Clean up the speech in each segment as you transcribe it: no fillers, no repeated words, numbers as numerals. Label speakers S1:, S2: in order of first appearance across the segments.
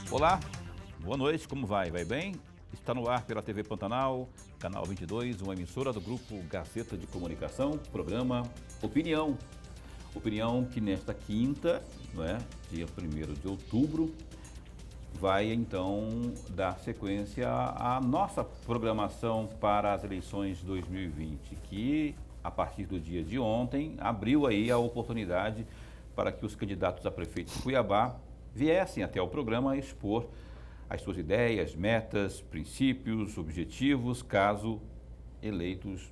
S1: Olá, boa noite, como vai? Vai bem? Está no ar pela TV Pantanal, canal 22, uma emissora do Grupo Gazeta de Comunicação, programa Opinião. Opinião que nesta quinta, dia 1º de outubro, vai então dar sequência à nossa programação para as eleições 2020, que a partir do dia de ontem abriu aí a oportunidade para que os candidatos a prefeito de Cuiabá viessem até o programa expor as suas ideias, metas, princípios, objetivos, caso eleitos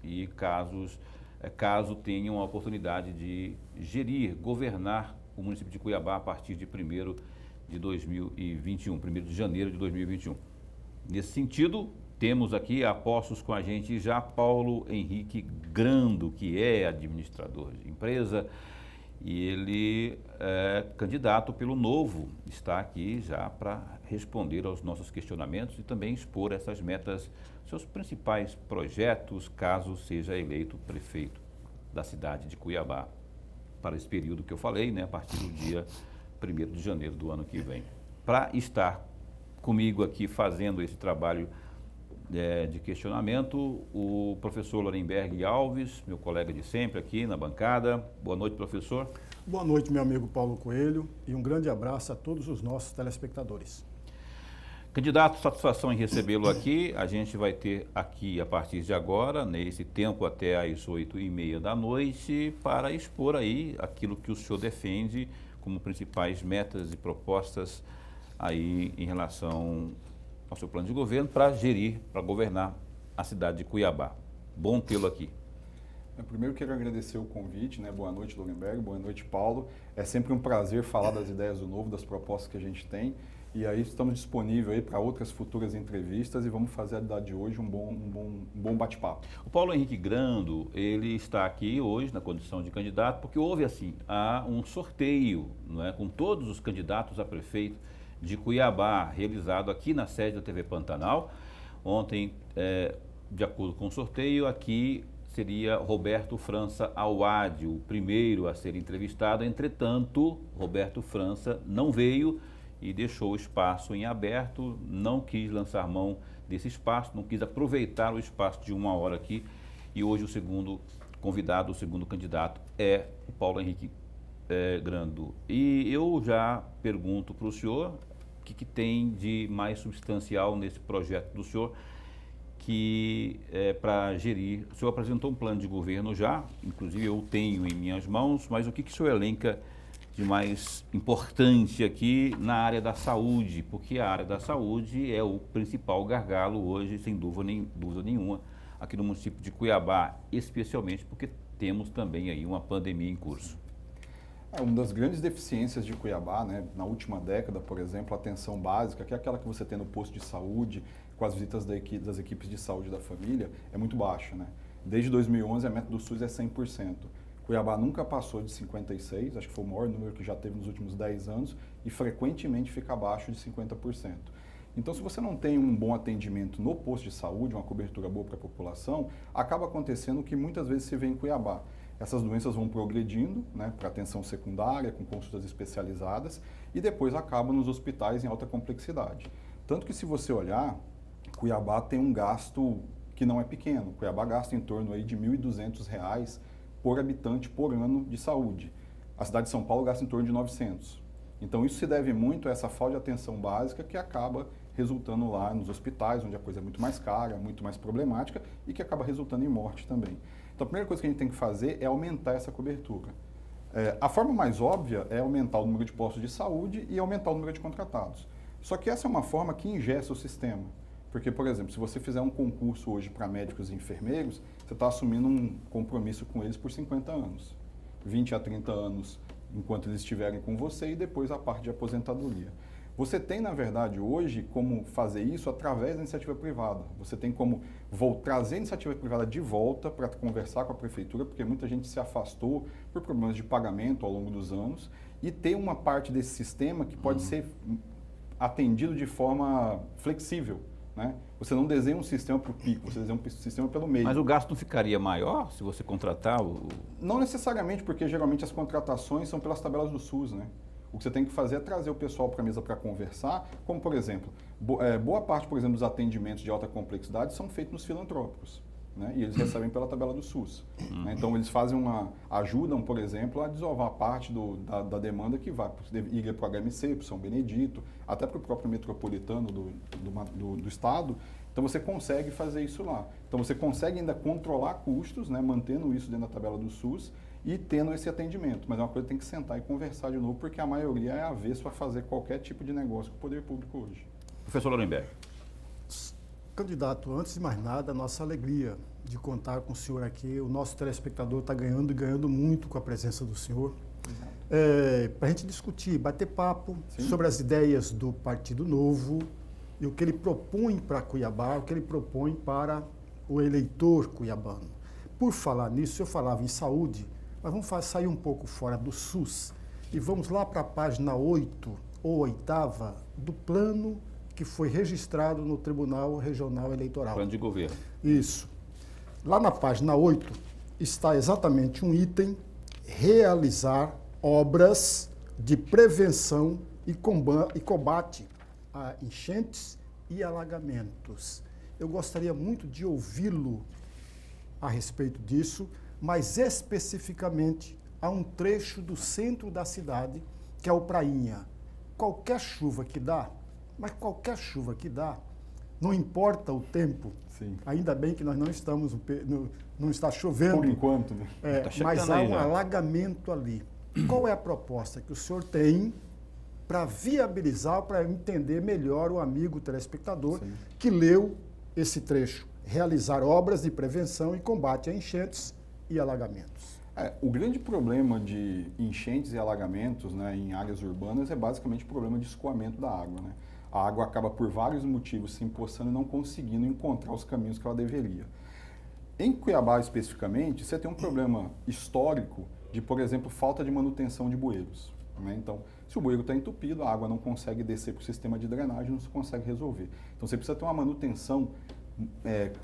S1: e caso tenham a oportunidade de gerir, governar o município de Cuiabá a partir de 1º de 2021, 1º de janeiro de 2021. Nesse sentido, temos aqui a postos com a gente já Paulo Henrique Grando, que é administrador de empresa, e ele é candidato pelo Novo, está aqui já para responder aos nossos questionamentos e também expor essas metas, seus principais projetos, caso seja eleito prefeito da cidade de Cuiabá, para esse período que eu falei, a partir do dia 1º de janeiro do ano que vem. Para estar comigo aqui fazendo esse trabalho de questionamento, o professor Lorenberg Alves, meu colega de sempre aqui na bancada. Boa noite, professor.
S2: Boa noite, meu amigo Paulo Coelho, e um grande abraço a todos os nossos telespectadores.
S1: Candidato, satisfação em recebê-lo aqui. A gente vai ter aqui, a partir de agora, nesse tempo até às 8h30 da noite, para expor aí aquilo que o senhor defende como principais metas e propostas aí em relação ao seu plano de governo para gerir, para governar a cidade de Cuiabá. Bom tê-lo aqui.
S3: Eu primeiro quero agradecer o convite, Boa noite, Lorenberg, boa noite, Paulo. É sempre um prazer falar das ideias do Novo, das propostas que a gente tem. E aí estamos disponíveis aí para outras futuras entrevistas e vamos fazer da de hoje um bom bate-papo.
S1: O Paulo Henrique Grando, ele está aqui hoje na condição de candidato porque houve há um sorteio, com todos os candidatos a prefeito de Cuiabá, realizado aqui na sede da TV Pantanal. Ontem, de acordo com o sorteio, aqui seria Roberto França Auad, o primeiro a ser entrevistado. Entretanto, Roberto França não veio e deixou o espaço em aberto, não quis lançar mão desse espaço, não quis aproveitar o espaço de 1 hora aqui. E hoje o segundo convidado, o segundo candidato é o Paulo Henrique Grando. E eu já pergunto para o senhor o que tem de mais substancial nesse projeto do senhor, que é para gerir. O senhor apresentou um plano de governo já, inclusive eu tenho em minhas mãos, mas o que o senhor elenca de mais importante aqui na área da saúde? Porque a área da saúde é o principal gargalo hoje, sem dúvida nenhuma, aqui no município de Cuiabá, especialmente porque temos também aí uma pandemia em curso.
S3: Uma das grandes deficiências de Cuiabá, na última década, por exemplo, a atenção básica, que é aquela que você tem no posto de saúde, com as visitas das equipes de saúde da família, é muito baixa. Desde 2011, a meta do SUS é 100%. Cuiabá nunca passou de 56%, acho que foi o maior número que já teve nos últimos 10 anos, e frequentemente fica abaixo de 50%. Então, se você não tem um bom atendimento no posto de saúde, uma cobertura boa para a população, acaba acontecendo o que muitas vezes se vê em Cuiabá. Essas doenças vão progredindo para atenção secundária, com consultas especializadas, e depois acabam nos hospitais em alta complexidade. Tanto que, se você olhar, Cuiabá tem um gasto que não é pequeno. Cuiabá gasta em torno aí de R$ 1.200 por habitante por ano de saúde. A cidade de São Paulo gasta em torno de 900. Então, isso se deve muito a essa falta de atenção básica que acaba resultando lá nos hospitais, onde a coisa é muito mais cara, muito mais problemática e que acaba resultando em morte também. Então, a primeira coisa que a gente tem que fazer é aumentar essa cobertura. A forma mais óbvia é aumentar o número de postos de saúde e aumentar o número de contratados. Só que essa é uma forma que engessa o sistema. Porque, por exemplo, se você fizer um concurso hoje para médicos e enfermeiros, você está assumindo um compromisso com eles por 50 anos. 20 a 30 anos enquanto eles estiverem com você e depois a parte de aposentadoria. Você tem, na verdade, hoje, como fazer isso através da iniciativa privada. Você tem como trazer a iniciativa privada de volta para conversar com a prefeitura, porque muita gente se afastou por problemas de pagamento ao longo dos anos, e ter uma parte desse sistema que pode ser atendido de forma flexível. Você não desenha um sistema para o pico, você desenha um sistema pelo meio.
S1: Mas o gasto não ficaria maior se você contratar o...
S3: Não necessariamente, porque geralmente as contratações são pelas tabelas do SUS, O que você tem que fazer é trazer o pessoal para a mesa para conversar, como, por exemplo, boa parte, por exemplo, dos atendimentos de alta complexidade são feitos nos filantrópicos. Né? E eles recebem pela tabela do SUS. Né? Então, eles ajudam, por exemplo, a desovar parte da demanda que iria para o HMC, para o São Benedito, até para o próprio metropolitano do estado. Então, você consegue fazer isso lá. Então, você consegue ainda controlar custos, né? Mantendo isso dentro da tabela do SUS e tendo esse atendimento. Mas é uma coisa que tem que sentar e conversar de novo, porque a maioria é avesso a fazer qualquer tipo de negócio com o poder público hoje.
S1: Professor Lorenberg.
S2: Candidato, antes de mais nada, a nossa alegria de contar com o senhor aqui. O nosso telespectador está ganhando e ganhando muito com a presença do senhor. Para a gente discutir, bater papo sobre as ideias do Partido Novo e o que ele propõe para Cuiabá, o que ele propõe para o eleitor cuiabano. Por falar nisso, eu falava em saúde, mas vamos sair um pouco fora do SUS e vamos lá para a página 8 ou 8ª do plano que foi registrado no Tribunal Regional Eleitoral.
S1: Plano de governo.
S2: Isso. Lá na página 8 está exatamente um item: realizar obras de prevenção e combate a enchentes e alagamentos. Eu gostaria muito de ouvi-lo a respeito disso, mas especificamente a um trecho do centro da cidade, que é o Prainha. Qualquer chuva que dá, mas qualquer chuva que dá, não importa o tempo, ainda bem que nós não estamos, não está chovendo.
S3: Por enquanto, né?
S2: Mas há um alagamento ali. Qual é a proposta que o senhor tem para viabilizar, para entender melhor o amigo telespectador que leu esse trecho? Realizar obras de prevenção e combate a enchentes e alagamentos.
S3: O grande problema de enchentes e alagamentos, né, em áreas urbanas é basicamente o problema de escoamento da água. Né? A água acaba por vários motivos se empoçando e não conseguindo encontrar os caminhos que ela deveria. Em Cuiabá, especificamente, você tem um problema histórico de, por exemplo, falta de manutenção de bueiros. Né? Então, se o bueiro está entupido, a água não consegue descer para o sistema de drenagem, não se consegue resolver. Então, você precisa ter uma manutenção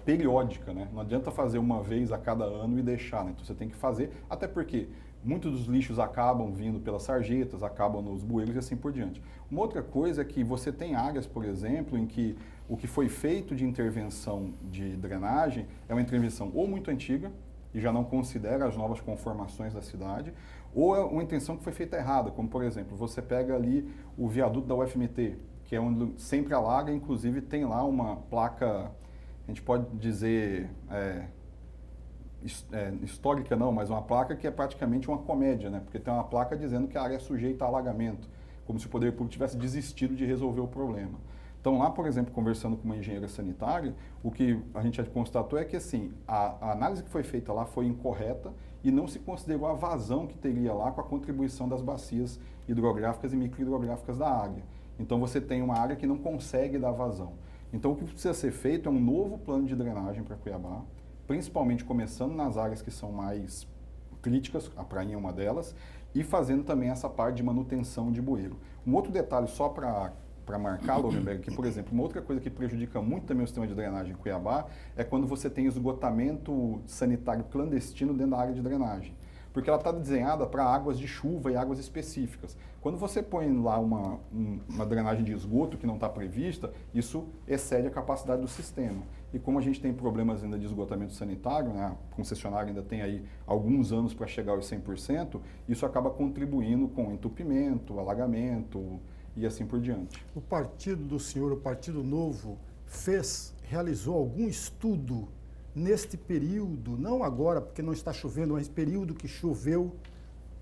S3: periódica, né? Não adianta fazer uma vez a cada ano e deixar, né? Então você tem que fazer, até porque muitos dos lixos acabam vindo pelas sarjetas, acabam nos bueiros e assim por diante. Uma outra coisa é que você tem áreas, por exemplo, em que o que foi feito de intervenção de drenagem é uma intervenção ou muito antiga e já não considera as novas conformações da cidade, ou é uma intenção que foi feita errada, como por exemplo, você pega ali o viaduto da UFMT, que é onde sempre alaga, inclusive tem lá uma placa, a gente pode dizer, histórica não, mas uma placa que é praticamente uma comédia, né? Porque tem uma placa dizendo que a área é sujeita a alagamento, como se o poder público tivesse desistido de resolver o problema. Então lá, por exemplo, conversando com uma engenheira sanitária, o que a gente constatou é que assim, a análise que foi feita lá foi incorreta e não se considerou a vazão que teria lá com a contribuição das bacias hidrográficas e microhidrográficas da área. Então você tem uma área que não consegue dar vazão. Então, o que precisa ser feito é um novo plano de drenagem para Cuiabá, principalmente começando nas áreas que são mais críticas, a Prainha é uma delas, e fazendo também essa parte de manutenção de bueiro. Um outro detalhe só para marcar, Lorenberg, que, por exemplo, uma outra coisa que prejudica muito também o sistema de drenagem em Cuiabá é quando você tem esgotamento sanitário clandestino dentro da área de drenagem. Porque ela está desenhada para águas de chuva e águas específicas. Quando você põe lá uma drenagem de esgoto que não está prevista, isso excede a capacidade do sistema. E como a gente tem problemas ainda de esgotamento sanitário, né, a concessionária ainda tem aí alguns anos para chegar aos 100%, isso acaba contribuindo com entupimento, alagamento e assim por diante.
S2: O partido do senhor, o Partido Novo, realizou algum estudo neste período, não agora, porque não está chovendo, mas período que choveu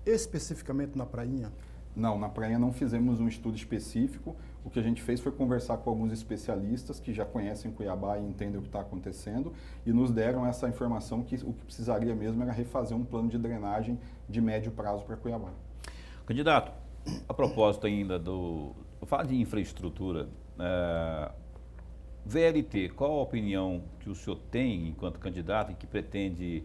S2: especificamente na Prainha?
S3: Não, na Prainha não fizemos um estudo específico. O que a gente fez foi conversar com alguns especialistas que já conhecem Cuiabá e entendem o que está acontecendo e nos deram essa informação que o que precisaria mesmo era refazer um plano de drenagem de médio prazo para Cuiabá.
S1: Candidato, a propósito ainda fala de infraestrutura, VLT, qual a opinião que o senhor tem enquanto candidato e que pretende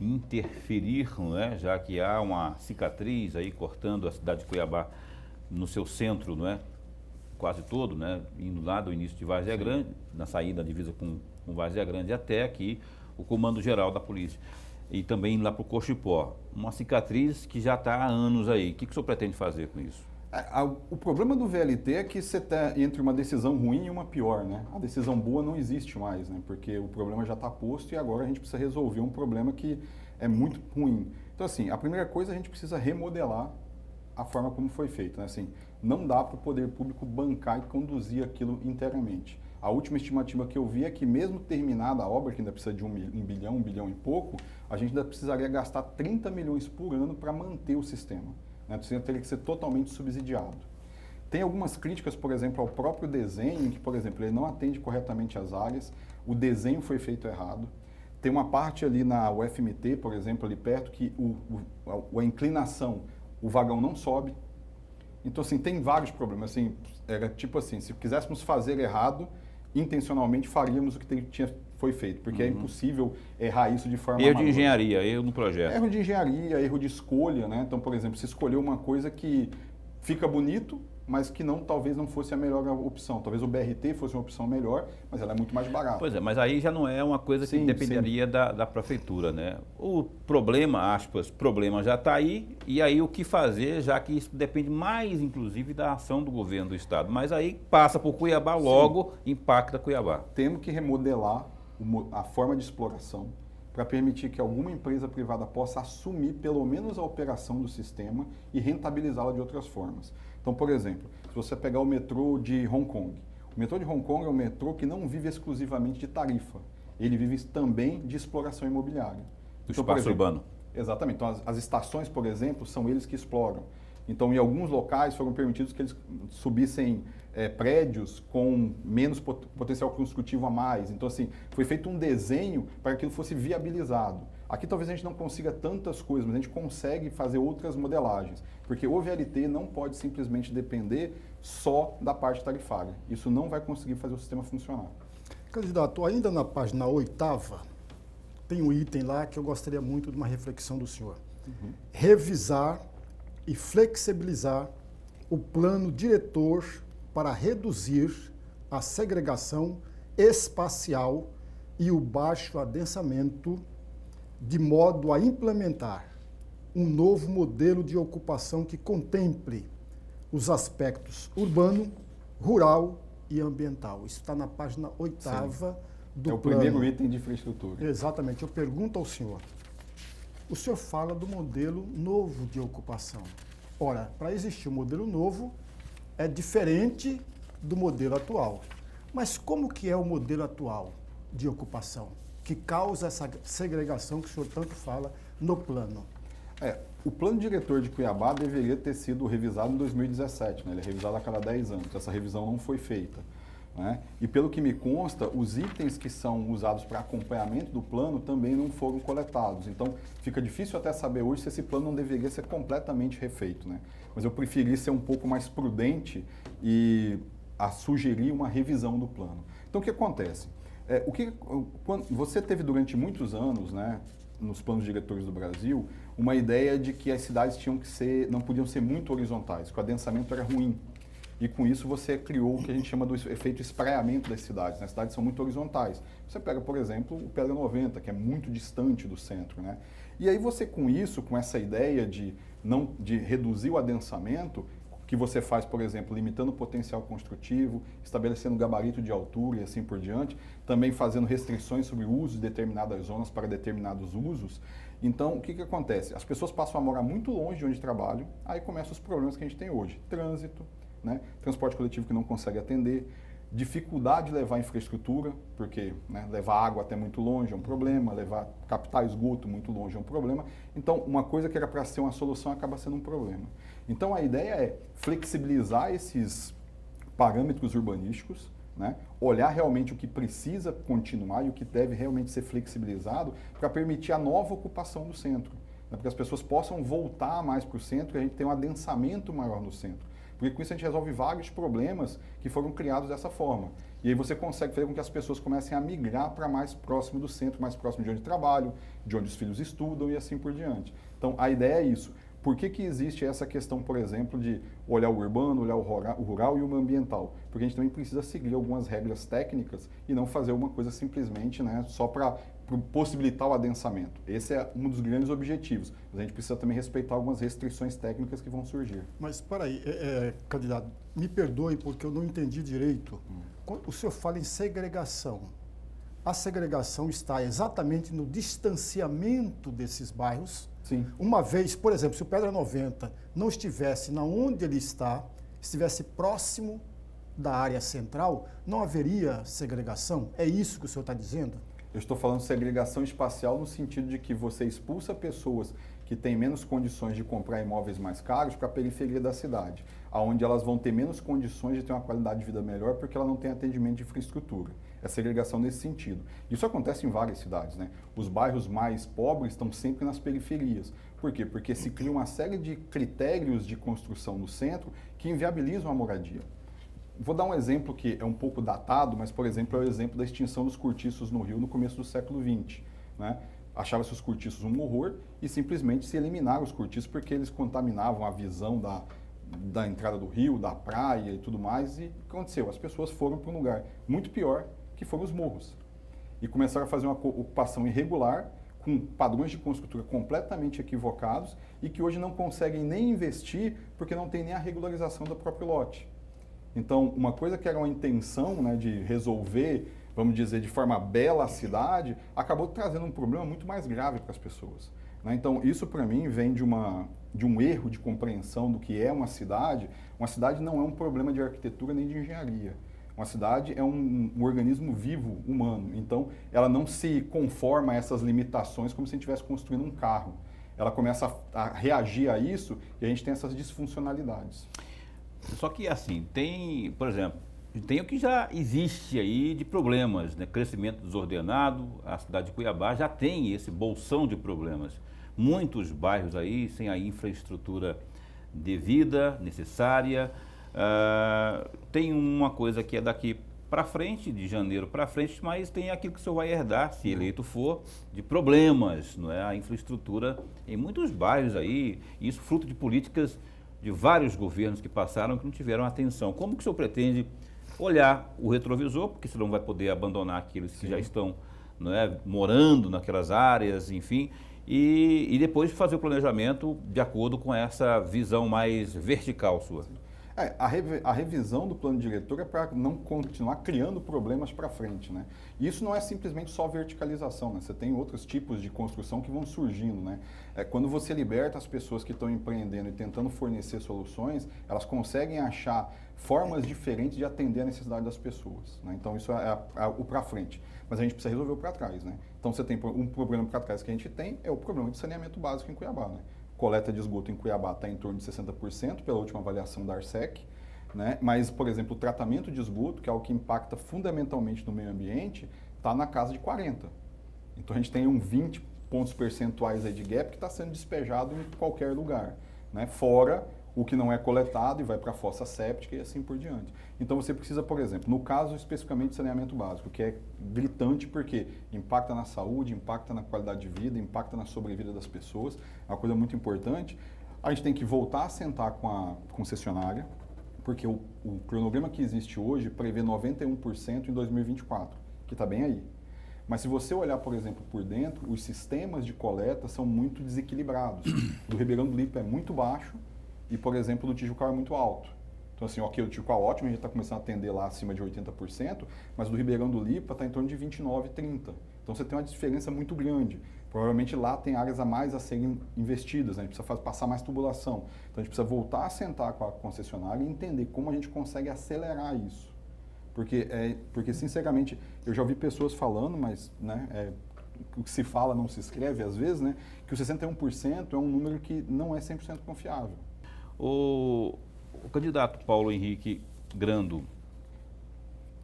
S1: interferir, né, já que há uma cicatriz aí cortando a cidade de Cuiabá no seu centro, não é? Quase todo, né, indo lá do início de Várzea Grande, na saída da divisa com Várzea Grande até aqui o Comando Geral da Polícia e também indo lá para o Cochipó. Uma cicatriz que já está há anos aí. O que o senhor pretende fazer com isso?
S3: O problema do VLT é que você está entre uma decisão ruim e uma pior, né? A decisão boa não existe mais, né? Porque o problema já está posto e agora a gente precisa resolver um problema que é muito ruim. Então, assim, a primeira coisa a gente precisa remodelar a forma como foi feito, né? Assim, não dá para o poder público bancar e conduzir aquilo inteiramente. A última estimativa que eu vi é que mesmo terminada a obra, que ainda precisa de um bilhão e pouco, a gente ainda precisaria gastar 30 milhões por ano para manter o sistema. Né? Então, teria que ser totalmente subsidiado. Tem algumas críticas, por exemplo, ao próprio desenho, que, por exemplo, ele não atende corretamente as áreas, o desenho foi feito errado. Tem uma parte ali na UFMT, por exemplo, ali perto, que a inclinação, o vagão não sobe. Então, assim, tem vários problemas. Assim, era tipo assim, se quiséssemos fazer errado, intencionalmente faríamos o que foi feito, porque é impossível errar isso de forma
S1: Erro de engenharia, erro no projeto.
S3: Erro de engenharia, erro de escolha, né? Então, por exemplo, se escolheu uma coisa que fica bonito, mas que talvez não fosse a melhor opção. Talvez o BRT fosse uma opção melhor, mas ela é muito mais barata.
S1: Pois é, mas aí já não é uma coisa que dependeria da prefeitura, né? O problema, aspas, problema já está aí, e aí o que fazer, já que isso depende mais, inclusive, da ação do governo do estado. Mas aí passa por Cuiabá, logo impacta Cuiabá.
S3: Temos que remodelar a forma de exploração para permitir que alguma empresa privada possa assumir pelo menos a operação do sistema e rentabilizá-la de outras formas. Então, por exemplo, se você pegar o metrô de Hong Kong, o metrô de Hong Kong é um metrô que não vive exclusivamente de tarifa, ele vive também de exploração imobiliária.
S1: Do espaço urbano.
S3: Exatamente. Então, as estações, por exemplo, são eles que exploram. Então, em alguns locais foram permitidos que eles subissem prédios com menos potencial construtivo a mais. Então, assim, foi feito um desenho para que aquilo fosse viabilizado. Aqui talvez a gente não consiga tantas coisas, mas a gente consegue fazer outras modelagens. Porque o VLT não pode simplesmente depender só da parte tarifária. Isso não vai conseguir fazer o sistema funcionar.
S2: Candidato, ainda na página 8ª, tem um item lá que eu gostaria muito de uma reflexão do senhor. Revisar e flexibilizar o plano diretor para reduzir a segregação espacial e o baixo adensamento, de modo a implementar um novo modelo de ocupação que contemple os aspectos urbano, rural e ambiental. Isso está na página 8ª do plano.
S3: É o primeiro item de infraestrutura.
S2: Exatamente. Eu pergunto ao senhor. O senhor fala do modelo novo de ocupação. Ora, para existir um modelo novo, é diferente do modelo atual. Mas como que é o modelo atual de ocupação, que causa essa segregação que o senhor tanto fala no plano?
S3: O plano diretor de Cuiabá deveria ter sido revisado em 2017, né? Ele é revisado a cada 10 anos. Essa revisão não foi feita. Né? E pelo que me consta, os itens que são usados para acompanhamento do plano também não foram coletados. Então, fica difícil até saber hoje se esse plano não deveria ser completamente refeito. Né? Mas eu preferi ser um pouco mais prudente e sugerir uma revisão do plano. Então, o que acontece? Você teve durante muitos anos, né, nos planos diretores do Brasil, uma ideia de que as cidades não podiam ser muito horizontais, que o adensamento era ruim. E com isso você criou o que a gente chama do efeito espraiamento das cidades. As cidades são muito horizontais. Você pega, por exemplo, o Pedra 90, que é muito distante do centro, né? E aí você com isso, com essa ideia de reduzir o adensamento, que você faz, por exemplo, limitando o potencial construtivo, estabelecendo gabarito de altura e assim por diante, também fazendo restrições sobre o uso de determinadas zonas para determinados usos. Então, o que acontece? As pessoas passam a morar muito longe de onde trabalham, aí começam os problemas que a gente tem hoje. Trânsito, né? Transporte coletivo que não consegue atender, dificuldade de levar infraestrutura, porque levar água até muito longe é um problema, captar esgoto muito longe é um problema. Então, uma coisa que era para ser uma solução acaba sendo um problema. Então, a ideia é flexibilizar esses parâmetros urbanísticos, né? Olhar realmente o que precisa continuar e o que deve realmente ser flexibilizado para permitir a nova ocupação do centro, né? Para que as pessoas possam voltar mais para o centro e a gente tenha um adensamento maior no centro. Porque com isso a gente resolve vários problemas que foram criados dessa forma. E aí você consegue fazer com que as pessoas comecem a migrar para mais próximo do centro, mais próximo de onde trabalham, de onde os filhos estudam e assim por diante. Então a ideia é isso, Por que existe essa questão, por exemplo, de olhar o urbano, olhar o rural e o ambiental? Porque a gente também precisa seguir algumas regras técnicas e não fazer uma coisa simplesmente, né, só para possibilitar o adensamento. Esse é um dos grandes objetivos. Mas a gente precisa também respeitar algumas restrições técnicas que vão surgir.
S2: Mas, peraí, candidato, me perdoe porque eu não entendi direito. Quando o senhor fala em segregação. A segregação está exatamente no distanciamento desses bairros.
S3: Sim.
S2: Uma vez, por exemplo, se o Pedra 90 não estivesse na onde ele está, estivesse próximo da área central, não haveria segregação? É isso que o senhor está dizendo?
S3: Eu estou falando de segregação espacial no sentido de que você expulsa pessoas que têm menos condições de comprar imóveis mais caros para a periferia da cidade, onde elas vão ter menos condições de ter uma qualidade de vida melhor porque ela não tem atendimento de infraestrutura. É segregação nesse sentido. Isso acontece em várias cidades, né? Os bairros mais pobres estão sempre nas periferias. Por quê? Porque se cria uma série de critérios de construção no centro que inviabilizam a moradia. Vou dar um exemplo que é um pouco datado, mas, por exemplo, é o exemplo da extinção dos cortiços no Rio no começo do século XX. Né? Achava-se os cortiços um horror e simplesmente se eliminaram os cortiços porque eles contaminavam a visão da entrada do rio, da praia e tudo mais. E o que aconteceu? As pessoas foram para um lugar muito pior, que foram os morros. E começaram a fazer uma ocupação irregular, com padrões de construção completamente equivocados e que hoje não conseguem nem investir porque não tem nem a regularização do próprio lote. Então, uma coisa que era uma intenção, né, de resolver, vamos dizer, de forma bela a cidade, acabou trazendo um problema muito mais grave para as pessoas. Né? Então, isso para mim vem de um erro de compreensão do que é uma cidade. Uma cidade não é um problema de arquitetura nem de engenharia. Uma cidade é um organismo vivo, humano. Então, ela não se conforma a essas limitações como se a gente estivesse construindo um carro. Ela começa a reagir a isso e a gente tem essas disfuncionalidades.
S1: Só que, assim, tem, por exemplo, tem o que já existe aí de problemas, né? Crescimento desordenado, a cidade de Cuiabá já tem esse bolsão de problemas. Muitos bairros aí sem a infraestrutura devida, necessária. Tem uma coisa que é daqui para frente, de janeiro para frente, mas tem aquilo que o senhor vai herdar, se eleito for, de problemas, não é? A infraestrutura em muitos bairros aí, isso fruto de políticas de vários governos que passaram que não tiveram atenção. Como que o senhor pretende olhar o retrovisor, porque senão vai poder abandonar aqueles que já estão, não é, morando naquelas áreas, enfim, e depois fazer o planejamento de acordo com essa visão mais vertical sua?
S3: A revisão do plano diretor é para não continuar criando problemas para frente, né? E isso não é simplesmente só verticalização, né? Você tem outros tipos de construção que vão surgindo, né? Quando você liberta as pessoas que estão empreendendo e tentando fornecer soluções, elas conseguem achar formas diferentes de atender a necessidade das pessoas, né? Então isso é o para frente. Mas a gente precisa resolver o para trás, né? Então você tem um problema para trás que a gente tem, é o problema de saneamento básico em Cuiabá, né? Coleta de esgoto em Cuiabá está em torno de 60%, pela última avaliação da Arsec, né? Mas, por exemplo, o tratamento de esgoto, que é algo que impacta fundamentalmente no meio ambiente, está na casa de 40%. Então, a gente tem 20 pontos percentuais aí de gap que está sendo despejado em qualquer lugar, né? Fora o que não é coletado e vai para a fossa séptica e assim por diante. Então, você precisa, por exemplo, no caso especificamente de saneamento básico, que é gritante porque impacta na saúde, impacta na qualidade de vida, impacta na sobrevida das pessoas, é uma coisa muito importante. A gente tem que voltar a sentar com a concessionária, porque o cronograma que existe hoje prevê 91% em 2024, que está bem aí. Mas se você olhar, por exemplo, por dentro, os sistemas de coleta são muito desequilibrados. Do Ribeirão do Lipa é muito baixo, e, por exemplo, do Tijucal é muito alto. Então, assim, ok, o Tijucal é ótimo, a gente está começando a atender lá acima de 80%, mas do Ribeirão do Lipa está em torno de 29%, 30%. Então, você tem uma diferença muito grande. Provavelmente lá tem áreas a mais a serem investidas, né? A gente precisa passar mais tubulação. Então, a gente precisa voltar a sentar com a concessionária e entender como a gente consegue acelerar isso. Porque sinceramente, eu já ouvi pessoas falando, mas né, o que se fala não se escreve às vezes, né? Que o 61% é um número que não é 100% confiável.
S1: O candidato Paulo Henrique Grando,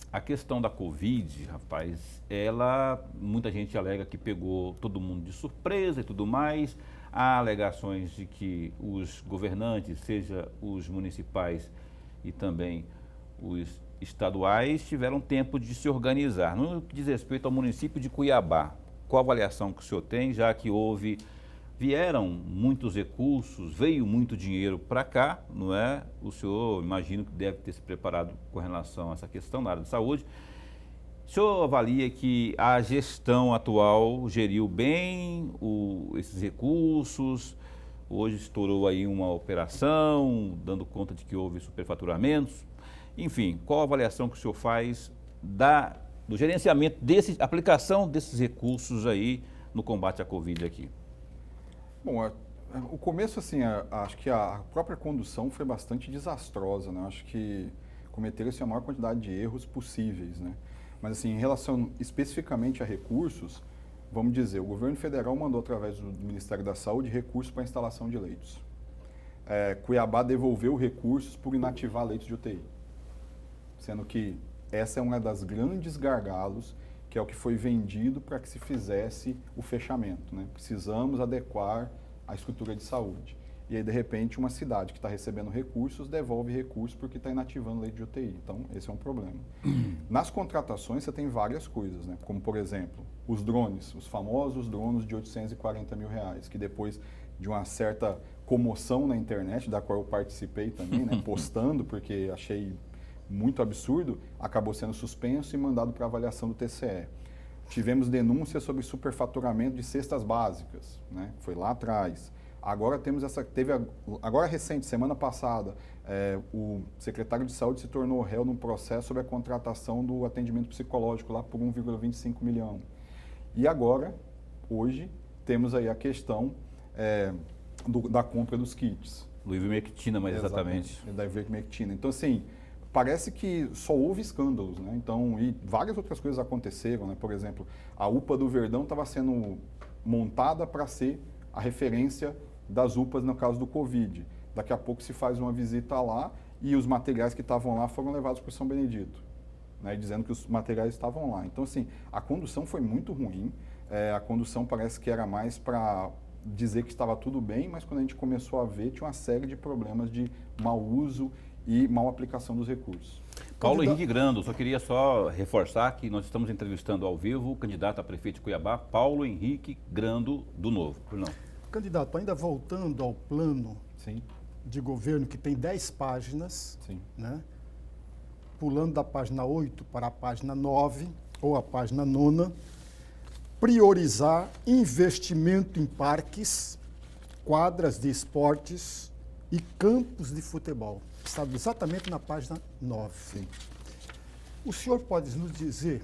S1: a questão da Covid, rapaz, muita gente alega que pegou todo mundo de surpresa e tudo mais. Há alegações de que os governantes, seja os municipais e também os estaduais, tiveram tempo de se organizar. No que diz respeito ao município de Cuiabá, qual a avaliação que o senhor tem, já que houve vieram muitos recursos, veio muito dinheiro para cá, não é? O senhor, imagino que deve ter se preparado com relação a essa questão na área de saúde. O senhor avalia que a gestão atual geriu bem esses recursos? Hoje estourou aí uma operação, dando conta de que houve superfaturamentos. Enfim, qual a avaliação que o senhor faz do gerenciamento aplicação desses recursos aí no combate à Covid aqui?
S3: Bom, o começo, assim, acho que a própria condução foi bastante desastrosa, né? Acho que cometeram-se a maior quantidade de erros possíveis, né? Mas, assim, em relação especificamente a recursos, vamos dizer, o governo federal mandou, através do Ministério da Saúde, recursos para a instalação de leitos. Cuiabá devolveu recursos por inativar leitos de UTI, sendo que essa é uma das grandes gargalos, que é o que foi vendido para que se fizesse o fechamento, né? Precisamos adequar a estrutura de saúde. E aí, de repente, uma cidade que está recebendo recursos, devolve recursos porque está inativando leite de UTI. Então, esse é um problema. Nas contratações, você tem várias coisas, né? Como, por exemplo, os drones, os famosos drones de R$840 mil, que depois de uma certa comoção na internet, da qual eu participei também, né? Postando, porque achei muito absurdo, acabou sendo suspenso e mandado para avaliação do TCE. Tivemos denúncias sobre superfaturamento de cestas básicas, né? Foi lá atrás. Agora agora recente, semana passada, o secretário de Saúde se tornou réu num processo sobre a contratação do atendimento psicológico lá por 1,25 milhão. E agora, hoje, temos aí a questão da compra dos kits.
S1: Do ivermectina, mais exatamente.
S3: Da ivermectina. Então, assim, parece que só houve escândalos, né? Então, e várias outras coisas aconteceram, né? Por exemplo, a UPA do Verdão estava sendo montada para ser a referência das UPAs no caso do Covid. Daqui a pouco se faz uma visita lá e os materiais que estavam lá foram levados para São Benedito, né? Dizendo que os materiais estavam lá. Então, assim, a condução foi muito ruim. A condução parece que era mais para dizer que estava tudo bem, mas quando a gente começou a ver, tinha uma série de problemas de mau uso e mal aplicação dos recursos.
S1: Paulo Henrique Grando, só queria reforçar que nós estamos entrevistando ao vivo o candidato a prefeito de Cuiabá, Paulo Henrique Grando, do Novo. Não.
S2: Candidato, ainda voltando ao plano
S3: Sim.
S2: de governo, que tem 10 páginas,
S3: Sim.
S2: né? Pulando da página 8 para a página 9, ou a página 9, priorizar investimento em parques, quadras de esportes e campos de futebol. Está exatamente na página 9.
S3: Sim.
S2: O senhor pode nos dizer,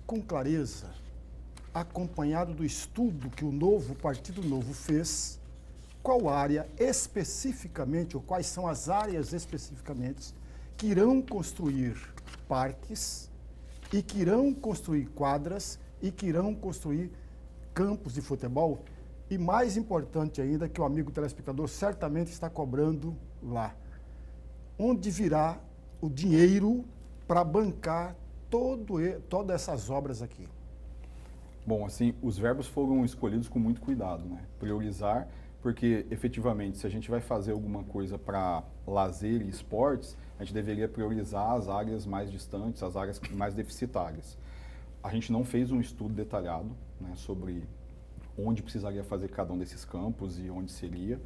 S2: com clareza, acompanhado do estudo que o Partido Novo fez, qual área especificamente, ou quais são as áreas especificamente, que irão construir parques e que irão construir quadras e que irão construir campos de futebol? E mais importante ainda, que o amigo telespectador certamente está cobrando lá. Onde virá o dinheiro para bancar todas essas obras aqui?
S3: Bom, assim, os verbos foram escolhidos com muito cuidado, né? Priorizar, porque efetivamente, se a gente vai fazer alguma coisa para lazer e esportes, a gente deveria priorizar as áreas mais distantes, as áreas mais deficitárias. A gente não fez um estudo detalhado, né, sobre onde precisaria fazer cada um desses campos e onde seria,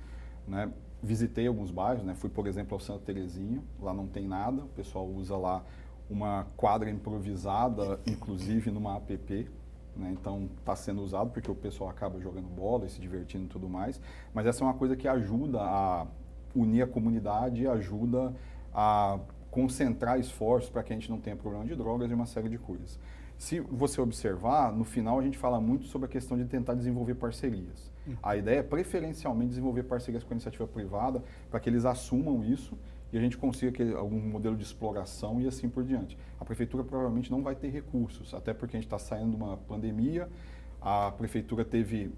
S3: né? Visitei alguns bairros, né? Fui, por exemplo, ao Santa Terezinha, lá não tem nada, o pessoal usa lá uma quadra improvisada, inclusive numa app, né? Então está sendo usado porque o pessoal acaba jogando bola e se divertindo e tudo mais, mas essa é uma coisa que ajuda a unir a comunidade, ajuda a concentrar esforços para que a gente não tenha problema de drogas e uma série de coisas. Se você observar, no final a gente fala muito sobre a questão de tentar desenvolver parcerias. A ideia é preferencialmente desenvolver parcerias com a iniciativa privada para que eles assumam isso e a gente consiga algum modelo de exploração e assim por diante. A prefeitura provavelmente não vai ter recursos, até porque a gente está saindo de uma pandemia, a prefeitura teve,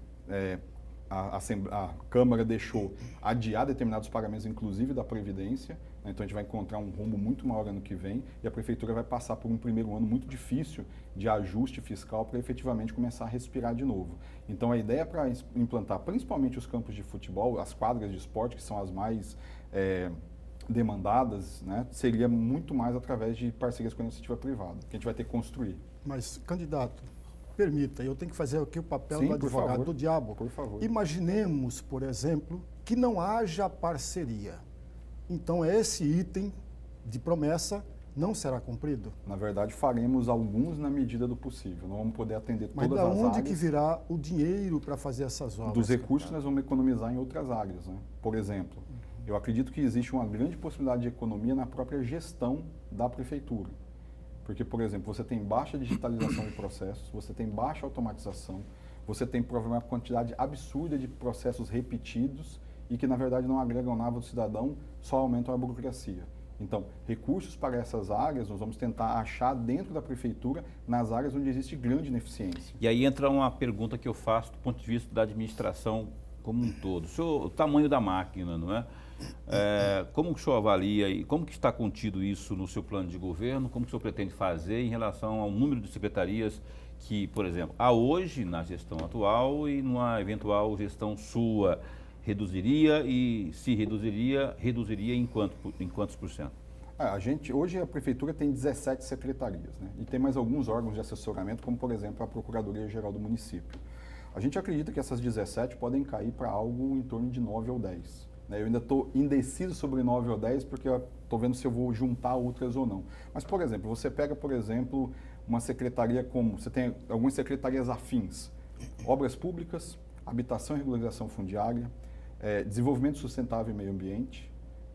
S3: a Câmara deixou adiar determinados pagamentos, inclusive da Previdência, né? Então a gente vai encontrar um rombo muito maior ano que vem e a prefeitura vai passar por um primeiro ano muito difícil de ajuste fiscal para efetivamente começar a respirar de novo. Então a ideia para implantar principalmente os campos de futebol, as quadras de esporte, que são as mais demandadas, né, seria muito mais através de parcerias com a iniciativa privada, que a gente vai ter que construir.
S2: Mas, candidato, permita, eu tenho que fazer aqui o papel
S3: Sim,
S2: do
S3: por
S2: advogado
S3: favor.
S2: do diabo.
S3: Por favor.
S2: Imaginemos, por exemplo, que não haja parceria. Então, esse item de promessa não será cumprido.
S3: Na verdade, faremos alguns na medida do possível. Não vamos poder atender
S2: Mas
S3: todas
S2: da
S3: as
S2: onde
S3: áreas.
S2: que virá o dinheiro para fazer essas obras?
S3: Dos recursos
S2: secretário?
S3: nós vamos economizar em outras áreas, né? Por exemplo, eu acredito que existe uma grande possibilidade de economia na própria gestão da prefeitura. Porque, por exemplo, você tem baixa digitalização de processos, você tem baixa automatização, você tem provavelmente uma quantidade absurda de processos repetidos e que, na verdade, não agregam nada ao cidadão, só aumentam a burocracia. Então, recursos para essas áreas nós vamos tentar achar dentro da prefeitura, nas áreas onde existe grande ineficiência.
S1: E aí entra uma pergunta que eu faço do ponto de vista da administração como um todo. O tamanho da máquina, não é? Como que o senhor avalia e como que está contido isso no seu plano de governo? Como que o senhor pretende fazer em relação ao número de secretarias que, por exemplo, há hoje na gestão atual e numa eventual gestão sua, reduziria e se reduziria em quantos por cento?
S3: Hoje a prefeitura tem 17 secretarias, né? E tem mais alguns órgãos de assessoramento, como por exemplo a Procuradoria-Geral do Município. A gente acredita que essas 17 podem cair para algo em torno de 9 ou 10. Eu ainda estou indeciso sobre 9 ou 10 porque eu estou vendo se eu vou juntar outras ou não. Mas, por exemplo, você pega, por exemplo, uma secretaria como... Você tem algumas secretarias afins. Obras públicas, habitação e regularização fundiária, desenvolvimento sustentável e meio ambiente,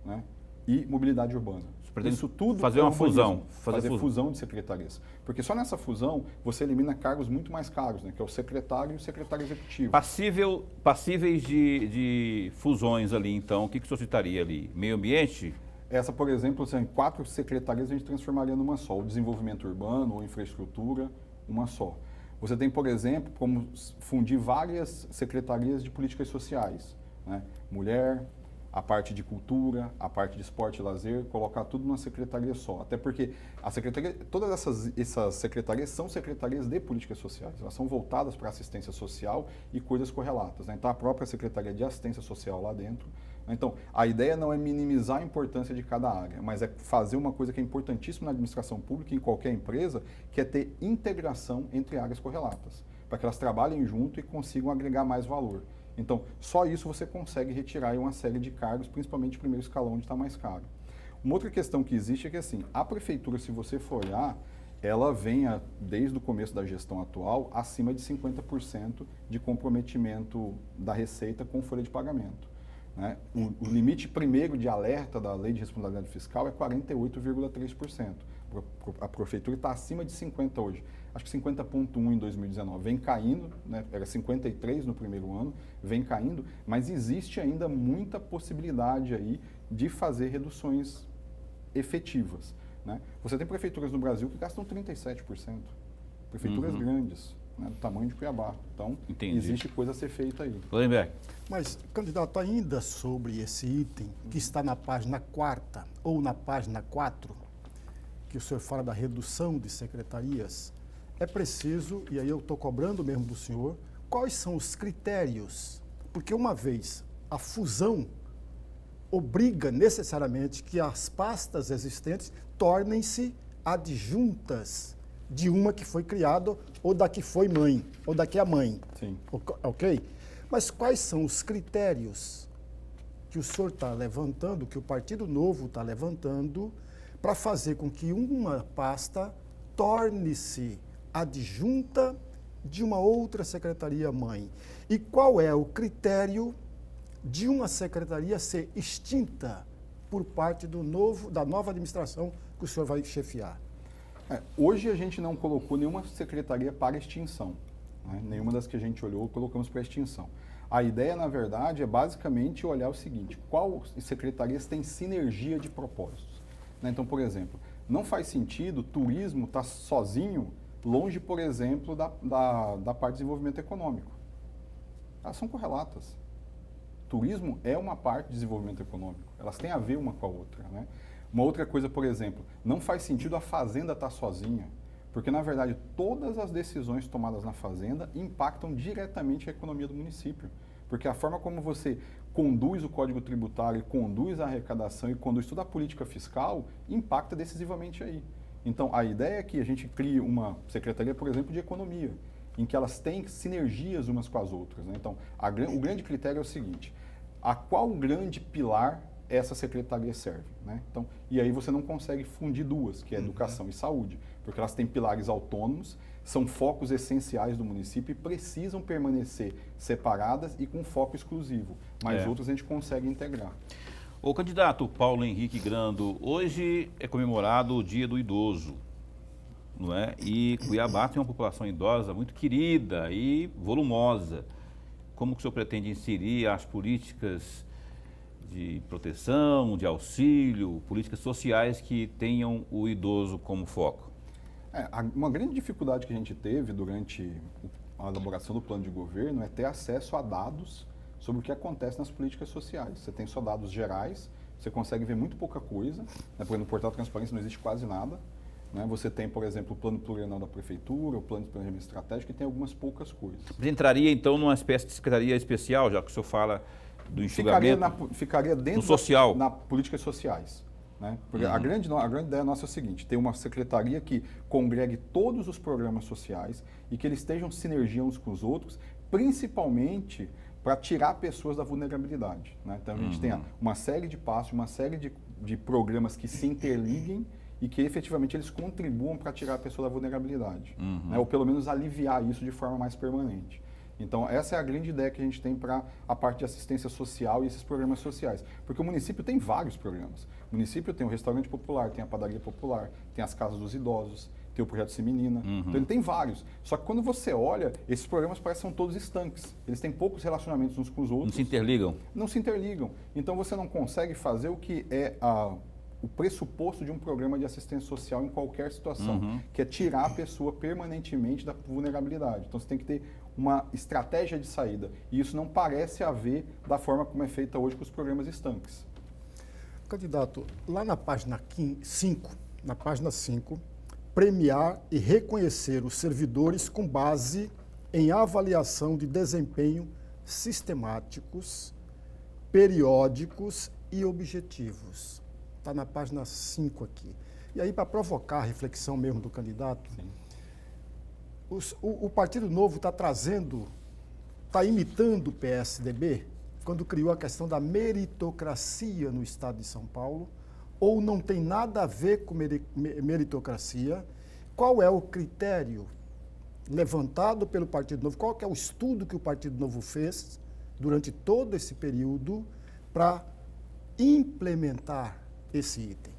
S3: né, e mobilidade urbana. Isso tudo
S1: fazer uma fusão.
S3: Fazer fusão de secretarias. Porque só nessa fusão você elimina cargos muito mais caros, né, que é o secretário e o secretário executivo.
S1: Passíveis de fusões ali, então, o que o senhor citaria ali? Meio ambiente?
S3: Essa, por exemplo, em 4 secretarias a gente transformaria numa só. O desenvolvimento urbano ou infraestrutura, uma só. Você tem, por exemplo, como fundir várias secretarias de políticas sociais, né? Mulher, a parte de cultura, a parte de esporte e lazer, colocar tudo numa secretaria só. Até porque todas essas secretarias são secretarias de políticas sociais. Elas são voltadas para assistência social e coisas correlatas, né? Então, a própria Secretaria de Assistência Social lá dentro. Então, a ideia não é minimizar a importância de cada área, mas é fazer uma coisa que é importantíssima na administração pública, em qualquer empresa, que é ter integração entre áreas correlatas, para que elas trabalhem junto e consigam agregar mais valor. Então, só isso você consegue retirar aí uma série de cargos, principalmente o primeiro escalão, onde está mais caro. Uma outra questão que existe é que, assim, a prefeitura, se você for olhar, ela vem, desde o começo da gestão atual, acima de 50% de comprometimento da receita com folha de pagamento, né? O limite primeiro de alerta da Lei de Responsabilidade Fiscal é 48,3%. A prefeitura está acima de 50% hoje. Acho que 50,1% em 2019. Vem caindo, né? Era 53% no primeiro ano, vem caindo, mas existe ainda muita possibilidade aí de fazer reduções efetivas, né? Você tem prefeituras no Brasil que gastam 37%. Prefeituras grandes, né, do tamanho de Cuiabá. Então, existe coisa a ser feita aí.
S1: Lorenberg.
S2: Mas, candidato, ainda sobre esse item que está na página 4ª ou na página 4, que o senhor fala da redução de secretarias, é preciso, e aí eu estou cobrando mesmo do senhor, quais são os critérios? Porque uma vez a fusão obriga necessariamente que as pastas existentes tornem-se adjuntas de uma que foi criada ou da que foi mãe, ou da que é a mãe.
S3: Sim.
S2: Ok? Mas quais são os critérios que o senhor está levantando, que o Partido Novo está levantando, para fazer com que uma pasta torne-se adjunta de uma outra secretaria-mãe? E qual é o critério de uma secretaria ser extinta por parte da nova administração que o senhor vai chefiar?
S3: Hoje a gente não colocou nenhuma secretaria para extinção, né? Nenhuma das que a gente olhou colocamos para extinção. A ideia, na verdade, é basicamente olhar o seguinte: qual secretarias têm sinergia de propósitos, né? Então, por exemplo, não faz sentido o turismo estar sozinho, longe, por exemplo, da parte de desenvolvimento econômico. Elas são correlatas. Turismo é uma parte de desenvolvimento econômico. Elas têm a ver uma com a outra, né? Uma outra coisa, por exemplo, não faz sentido a fazenda estar sozinha, porque, na verdade, todas as decisões tomadas na fazenda impactam diretamente a economia do município. Porque a forma como você conduz o Código Tributário, conduz a arrecadação e conduz toda a política fiscal, impacta decisivamente aí. Então, a ideia é que a gente crie uma secretaria, por exemplo, de economia, em que elas têm sinergias umas com as outras, né? Então, o grande critério é o seguinte: a qual grande pilar essa secretaria serve, né? Então, e aí você não consegue fundir duas, que é educação e saúde, porque elas têm pilares autônomos, são focos essenciais do município e precisam permanecer separadas e com foco exclusivo, mas outras a gente consegue integrar.
S1: O candidato Paulo Henrique Grando, hoje é comemorado o Dia do Idoso, não é? E Cuiabá tem uma população idosa muito querida e volumosa. Como que o senhor pretende inserir as políticas de proteção, de auxílio, políticas sociais que tenham o idoso como foco?
S3: Uma grande dificuldade que a gente teve durante a elaboração do plano de governo é ter acesso a dados sobre o que acontece nas políticas sociais. Você tem só dados gerais, você consegue ver muito pouca coisa, né? Porque no portal Transparência não existe quase nada. Né? Você tem, por exemplo, o plano plurianual da prefeitura, o plano de planejamento estratégico, que tem algumas poucas coisas.
S1: Você entraria, então, numa espécie de secretaria especial, já que o senhor fala do enxugamento?
S3: Ficaria dentro
S1: no social.
S3: na políticas sociais. Né? Porque a grande ideia nossa é o seguinte: ter uma secretaria que congregue todos os programas sociais e que eles estejam sinergia uns com os outros, principalmente para tirar pessoas da vulnerabilidade. Né? Então, a gente tem uma série de passos, uma série de programas que se interliguem e que efetivamente eles contribuam para tirar a pessoa da vulnerabilidade, né? Ou pelo menos aliviar isso de forma mais permanente. Então, essa é a grande ideia que a gente tem para a parte de assistência social e esses programas sociais. Porque o município tem vários programas. O município tem o restaurante popular, tem a padaria popular, tem as casas dos idosos, tem o projeto Semenina. Então, ele tem vários. Só que quando você olha, esses programas parecem que são todos estanques. Eles têm poucos relacionamentos uns com os outros.
S1: Não se interligam?
S3: Não se interligam. Então, você não consegue fazer o que é o pressuposto de um programa de assistência social em qualquer situação, que é tirar a pessoa permanentemente da vulnerabilidade. Então, você tem que ter uma estratégia de saída. E isso não parece haver da forma como é feita hoje com os programas estanques.
S2: Candidato, lá na página 5, premiar e reconhecer os servidores com base em avaliação de desempenho sistemáticos, periódicos e objetivos. Está na página 5 aqui. E aí, para provocar a reflexão mesmo do candidato, o Partido Novo está imitando o PSDB quando criou a questão da meritocracia no estado de São Paulo, ou não tem nada a ver com meritocracia? Qual é o critério levantado pelo Partido Novo? Qual que é o estudo que o Partido Novo fez durante todo esse período para implementar esse item?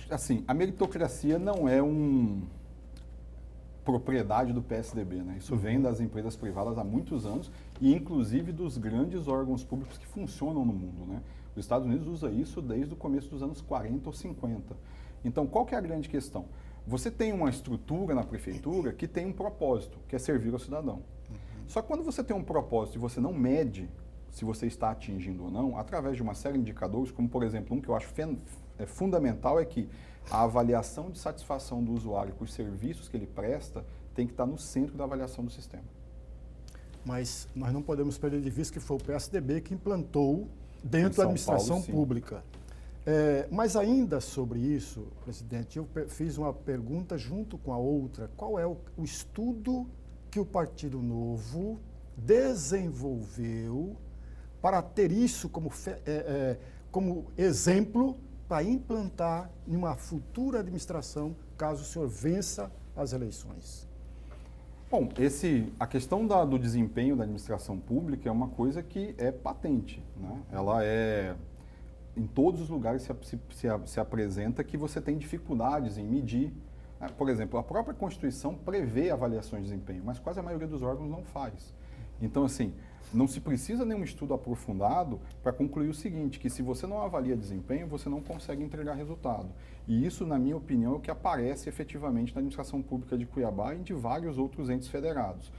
S3: Assim, a meritocracia não é propriedade do PSDB, né? Isso vem das empresas privadas há muitos anos e, inclusive, dos grandes órgãos públicos que funcionam no mundo, né? Os Estados Unidos usa isso desde o começo dos anos 40 ou 50. Então, qual que é a grande questão? Você tem uma estrutura na prefeitura que tem um propósito, que é servir ao cidadão. Só que quando você tem um propósito e você não mede se você está atingindo ou não, através de uma série de indicadores, como, por exemplo, um que eu acho fundamental é que a avaliação de satisfação do usuário com os serviços que ele presta tem que estar no centro da avaliação do sistema.
S2: Mas nós não podemos perder de vista que foi o PSDB que implantou dentro da administração pública. Mas ainda sobre isso, presidente, eu fiz uma pergunta junto com a outra. Qual é o estudo que o Partido Novo desenvolveu para ter isso como exemplo para implantar em uma futura administração, caso o senhor vença as eleições?
S3: Bom, a questão do desempenho da administração pública é uma coisa que é patente, né? Ela em todos os lugares se apresenta que você tem dificuldades em medir. Por exemplo, a própria Constituição prevê avaliações de desempenho, mas quase a maioria dos órgãos não faz. Então, assim, não se precisa nenhum estudo aprofundado para concluir o seguinte, que se você não avalia desempenho, você não consegue entregar resultado. E isso, na minha opinião, é o que aparece efetivamente na administração pública de Cuiabá e de vários outros entes federados.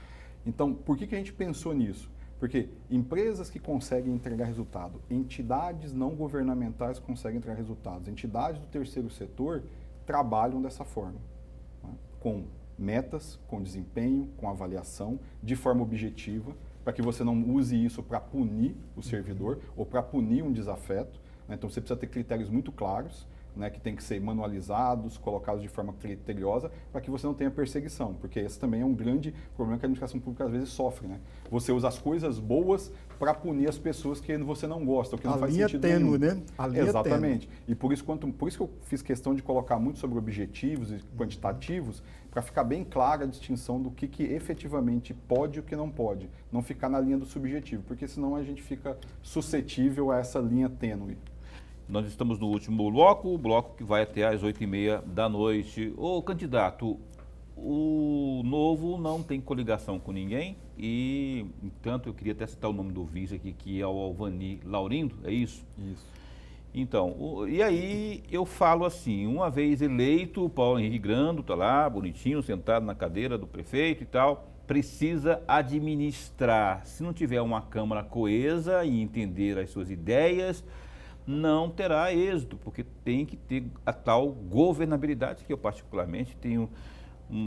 S3: Então, por que a gente pensou nisso? Porque empresas que conseguem entregar resultado, entidades não governamentais conseguem entregar resultados, entidades do terceiro setor trabalham dessa forma, né? Com metas, com desempenho, com avaliação, de forma objetiva, para que você não use isso para punir o servidor ou para punir um desafeto, né? Então, você precisa ter critérios muito claros, né, que tem que ser manualizados, colocados de forma criteriosa, para que você não tenha perseguição, porque esse também é um grande problema que a administração pública às vezes sofre, né? Você usa as coisas boas para punir as pessoas que você não gosta, o que não faz sentido nenhum.
S2: Né? A linha
S3: Exatamente. Tênue. E por isso que eu fiz questão de colocar muito sobre objetivos e quantitativos, para ficar bem clara a distinção do que efetivamente pode e o que não pode. Não ficar na linha do subjetivo, porque senão a gente fica suscetível a essa linha tênue.
S1: Nós estamos no último bloco, o bloco que vai até às 8h30 da noite. Ô, candidato, o Novo não tem coligação com ninguém e, entanto, eu queria até citar o nome do vice aqui, que é o Alvani Laurindo, é isso?
S3: Isso.
S1: Então, e aí eu falo assim, uma vez eleito, o Paulo Henrique Grando está lá, bonitinho, sentado na cadeira do prefeito e tal, precisa administrar. Se não tiver uma Câmara coesa e entender as suas ideias, não terá êxito, porque tem que ter a tal governabilidade, que eu particularmente tenho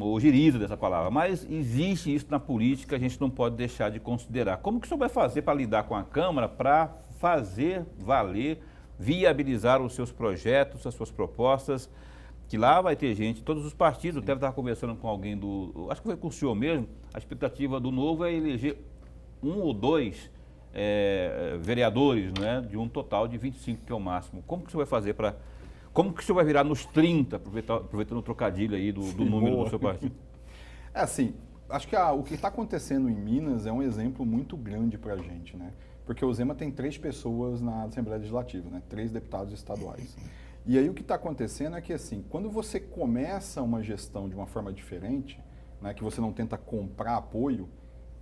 S1: ojeriza dessa palavra, mas existe isso na política, a gente não pode deixar de considerar. Como que o senhor vai fazer para lidar com a Câmara, para fazer valer, viabilizar os seus projetos, as suas propostas, que lá vai ter gente, todos os partidos, eu até estava conversando com alguém acho que foi com o senhor mesmo, a expectativa do Novo é eleger 1 ou 2 vereadores, né, de um total de 25, que é o máximo. Como que o senhor vai fazer para... Como que o senhor vai virar nos 30, aproveitando o trocadilho aí do número do seu partido?
S3: É assim, acho que o que está acontecendo em Minas é um exemplo muito grande para a gente, né? Porque o Zema tem 3 pessoas na Assembleia Legislativa, né? 3 deputados estaduais. E aí o que está acontecendo é que, assim, quando você começa uma gestão de uma forma diferente, né, que você não tenta comprar apoio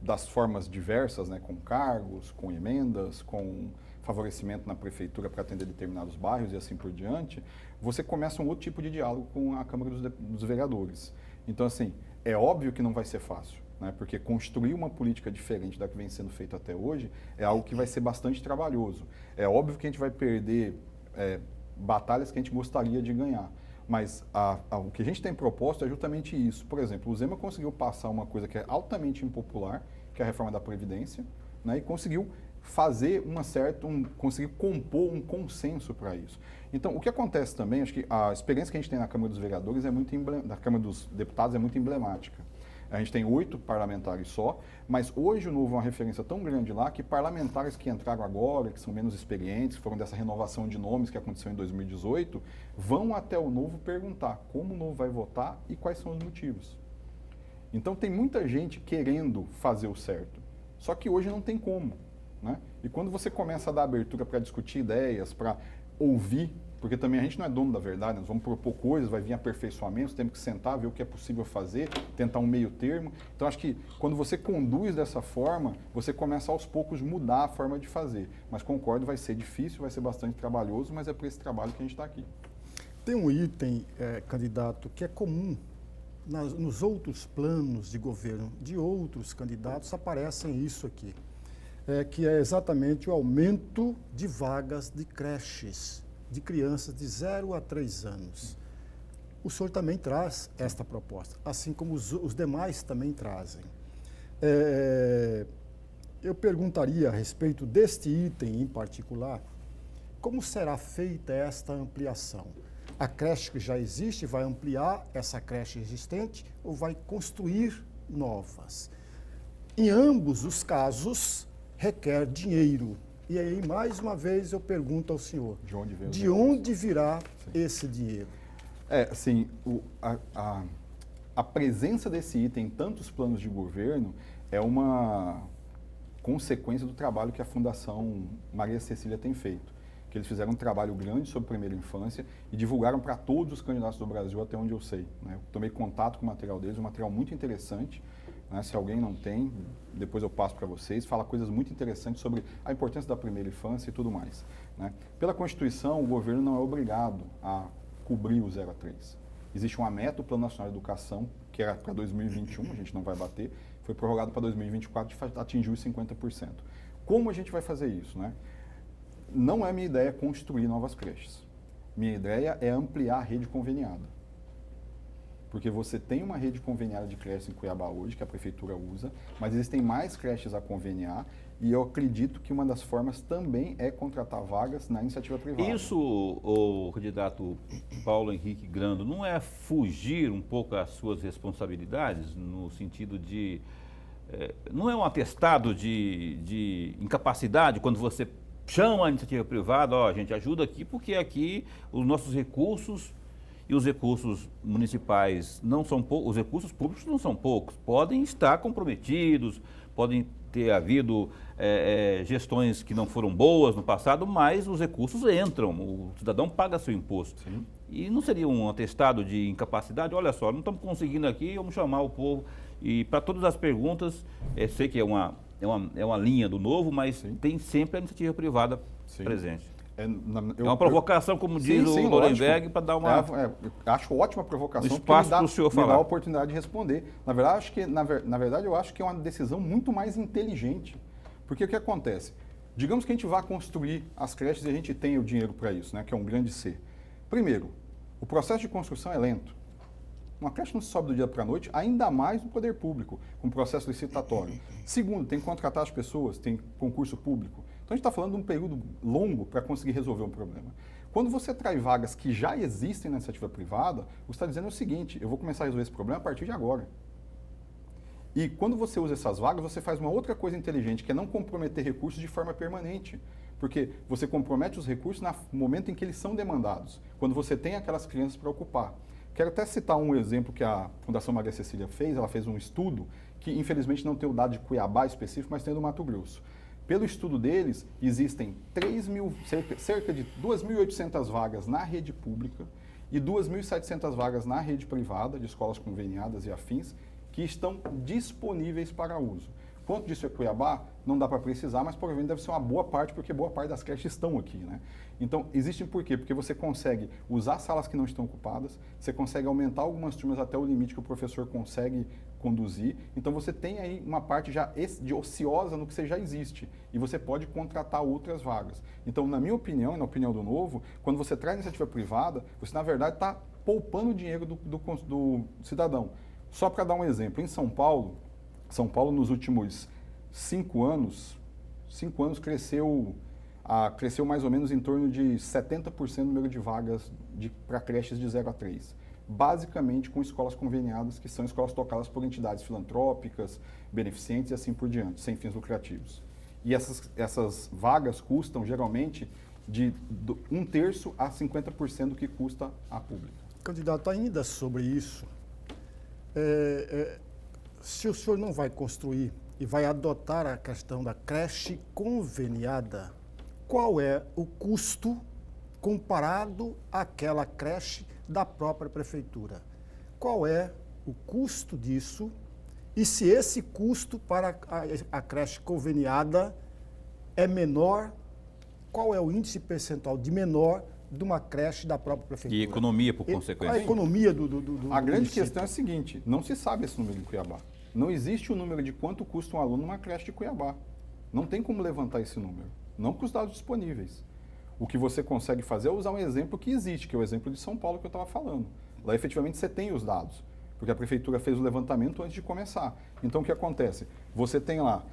S3: das formas diversas, né, com cargos, com emendas, com favorecimento na prefeitura para atender determinados bairros e assim por diante, você começa um outro tipo de diálogo com a Câmara dos Vereadores. Então, assim, é óbvio que não vai ser fácil, né? Porque construir uma política diferente da que vem sendo feita até hoje é algo que vai ser bastante trabalhoso. É óbvio que a gente vai perder batalhas que a gente gostaria de ganhar. Mas o que a gente tem proposto é justamente isso. Por exemplo, o Zema conseguiu passar uma coisa que é altamente impopular, que é a reforma da Previdência, né? E conseguiu fazer conseguir compor um consenso para isso. Então, o que acontece também, acho que a experiência que a gente tem na Câmara dos Vereadores na Câmara dos Deputados é muito emblemática. A gente tem 8 parlamentares só, mas hoje o Novo é uma referência tão grande lá que parlamentares que entraram agora, que são menos experientes, que foram dessa renovação de nomes que aconteceu em 2018, vão até o Novo perguntar como o Novo vai votar e quais são os motivos. Então tem muita gente querendo fazer o certo, só que hoje não tem como, né? E quando você começa a dar abertura para discutir ideias, para ouvir, porque também a gente não é dono da verdade, nós vamos propor coisas, vai vir aperfeiçoamentos, temos que sentar, ver o que é possível fazer, tentar um meio termo. Então acho que quando você conduz dessa forma, você começa aos poucos mudar a forma de fazer. Mas concordo, vai ser difícil, vai ser bastante trabalhoso, mas é por esse trabalho que a gente está aqui.
S2: Tem um item, candidato, que é comum nos outros planos de governo de outros candidatos, aparecem isso aqui, que é exatamente o aumento de vagas de creches de crianças de 0 a 3 anos. O senhor também traz esta proposta, assim como os demais também trazem. Eu perguntaria a respeito deste item em particular, como será feita esta ampliação? A creche que já existe vai ampliar essa creche existente ou vai construir novas? Em ambos os casos, requer dinheiro. E aí, mais uma vez, eu pergunto ao senhor, de onde virá esse dinheiro?
S3: Assim, a presença desse item em tantos planos de governo é uma consequência do trabalho que a Fundação Maria Cecília tem feito. Que eles fizeram um trabalho grande sobre primeira infância e divulgaram para todos os candidatos do Brasil, até onde eu sei, né? Eu tomei contato com o material deles, um material muito interessante, né? Se alguém não tem, depois eu passo para vocês, fala coisas muito interessantes sobre a importância da primeira infância e tudo mais, né? Pela Constituição, o governo não é obrigado a cobrir o 0 a 3. Existe uma meta, o Plano Nacional de Educação, que era para 2021, a gente não vai bater, foi prorrogado para 2024 e atingiu os 50%. Como a gente vai fazer isso, né? Não é minha ideia construir novas creches. Minha ideia é ampliar a rede conveniada. porque você tem uma rede conveniada de creches em Cuiabá hoje, que a prefeitura usa, mas existem mais creches a conveniar, e eu acredito que uma das formas também é contratar vagas na iniciativa privada.
S1: Isso, o candidato Paulo Henrique Grando, não é fugir um pouco às suas responsabilidades, no sentido de... não é um atestado de incapacidade quando você chama a iniciativa privada, ó, a gente ajuda aqui, porque aqui os nossos recursos e os recursos municipais não são poucos, os recursos públicos não são poucos, podem estar comprometidos, podem ter havido gestões que não foram boas no passado, mas os recursos entram, o cidadão paga seu imposto.
S3: Sim.
S1: E não seria um atestado de incapacidade? Olha só, não estamos conseguindo aqui, vamos chamar o povo. E para todas as perguntas, sei que é uma linha do Novo, mas
S3: Sim.
S1: tem sempre a iniciativa privada
S3: Sim.
S1: presente.
S3: É
S1: uma provocação, como diz o Lorenberg, para dar uma...
S3: acho ótima provocação,
S1: um espaço para o senhor
S3: me
S1: falar.
S3: dá a oportunidade de responder. Na verdade, eu acho que é uma decisão muito mais inteligente. Porque o que acontece? Digamos que a gente vá construir as creches e a gente tem o dinheiro para isso, né, que é um grande C. Primeiro, o processo de construção é lento. Uma creche não se sobe do dia para a noite, ainda mais no poder público, com processo licitatório. Segundo, tem que contratar as pessoas, tem concurso público. Então a gente está falando de um período longo para conseguir resolver um problema. Quando você traz vagas que já existem na iniciativa privada, você está dizendo o seguinte: eu vou começar a resolver esse problema a partir de agora. E quando você usa essas vagas, você faz uma outra coisa inteligente, que é não comprometer recursos de forma permanente. Porque você compromete os recursos no momento em que eles são demandados, quando você tem aquelas crianças para ocupar. Quero até citar um exemplo que a Fundação Maria Cecília fez. Ela fez um estudo que, infelizmente, não tem o dado de Cuiabá específico, mas tem do Mato Grosso. Pelo estudo deles, existem cerca de 2.800 vagas na rede pública e 2.700 vagas na rede privada, de escolas conveniadas e afins, que estão disponíveis para uso. Quanto disso é Cuiabá, não dá para precisar, mas provavelmente deve ser uma boa parte, porque boa parte das creches estão aqui, né? Então, existem por quê? Porque você consegue usar salas que não estão ocupadas, você consegue aumentar algumas turmas até o limite que o professor consegue conduzir. Então, você tem aí uma parte já de ociosa no que você já existe, e você pode contratar outras vagas. Então, na minha opinião e na opinião do Novo, quando você traz iniciativa privada, você, na verdade, está poupando o dinheiro do cidadão. Só para dar um exemplo, em São Paulo, nos últimos 5 anos cresceu mais ou menos em torno de 70% o número de vagas para creches de 0 a 3. Basicamente com escolas conveniadas, que são escolas tocadas por entidades filantrópicas, beneficentes e assim por diante, sem fins lucrativos. E essas vagas custam geralmente de 1/3 a 50% do que custa a pública.
S2: Candidato, ainda sobre isso, se o senhor não vai construir e vai adotar a questão da creche conveniada, qual é o custo comparado àquela creche da própria prefeitura? Qual é o custo disso? E se esse custo para a creche conveniada é menor, qual é o índice percentual de menor de uma creche da própria prefeitura?
S1: E economia, por consequência.
S2: A economia do
S3: A grande
S2: município.
S3: questão é a seguinte: não se sabe esse número em Cuiabá. Não existe o número de quanto custa um aluno numa creche de Cuiabá. Não tem como levantar esse número. Não com os dados disponíveis. O que você consegue fazer é usar um exemplo que existe, que é o exemplo de São Paulo que eu estava falando. Lá, efetivamente, você tem os dados, porque a prefeitura fez o levantamento antes de começar. Então, o que acontece? Você tem lá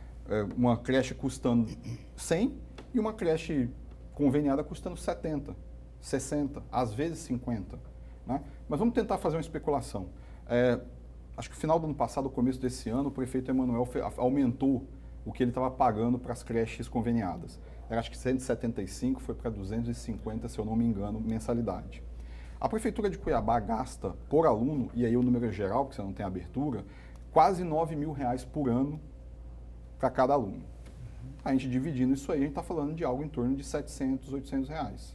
S3: uma creche custando 100 e uma creche conveniada custando 70, 60, às vezes 50. Né? Mas vamos tentar fazer uma especulação. Acho que no final do ano passado, começo desse ano, o prefeito Emanuel aumentou o que ele estava pagando para as creches conveniadas. Era, acho que 175, foi para 250, se eu não me engano, mensalidade. A Prefeitura de Cuiabá gasta por aluno, e aí o número é geral, porque você não tem abertura, quase R$9 mil por ano para cada aluno. A gente dividindo isso aí, a gente está falando de algo em torno de R$700, R$800.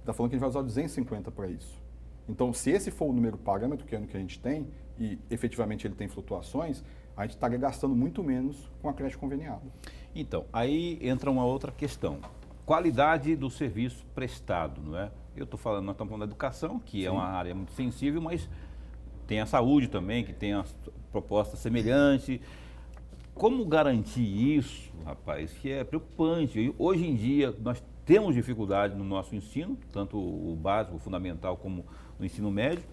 S3: Está falando que a gente vai usar 250 para isso. Então, se esse for o número parâmetro, que é o que a gente tem, e efetivamente ele tem flutuações, a gente estaria gastando muito menos com a creche conveniada.
S1: Então, aí entra uma outra questão. Qualidade do serviço prestado, não é? Nós estamos falando da educação, que é uma área muito sensível, mas tem a saúde também, que tem as propostas semelhantes. Como garantir isso, rapaz, que é preocupante. Hoje em dia, nós temos dificuldade no nosso ensino, tanto o básico, o fundamental, como o ensino médio.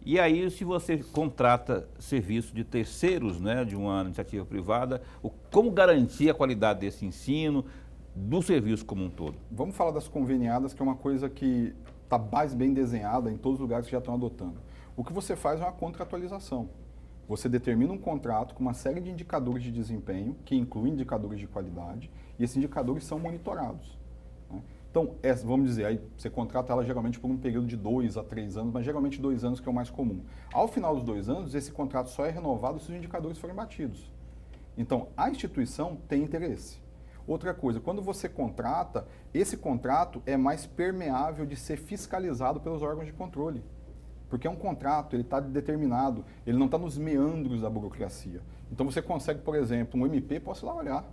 S1: E aí, se você contrata serviço de terceiros, né, de uma iniciativa privada, como garantir a qualidade desse ensino, do serviço como um todo?
S3: Vamos falar das conveniadas, que é uma coisa que está mais bem desenhada em todos os lugares que já estão adotando. O que você faz é uma contratualização. Você determina um contrato com uma série de indicadores de desempenho, que incluem indicadores de qualidade, e esses indicadores são monitorados, né? Então, vamos dizer, aí você contrata ela geralmente por um período de 2 a 3 anos, mas geralmente 2 anos que é o mais comum. Ao final dos 2 anos, esse contrato só é renovado se os indicadores forem batidos. Então, a instituição tem interesse. Outra coisa, quando você contrata, esse contrato é mais permeável de ser fiscalizado pelos órgãos de controle. Porque é um contrato, ele está determinado, ele não está nos meandros da burocracia. Então você consegue, por exemplo, um MP, posso ir lá olhar.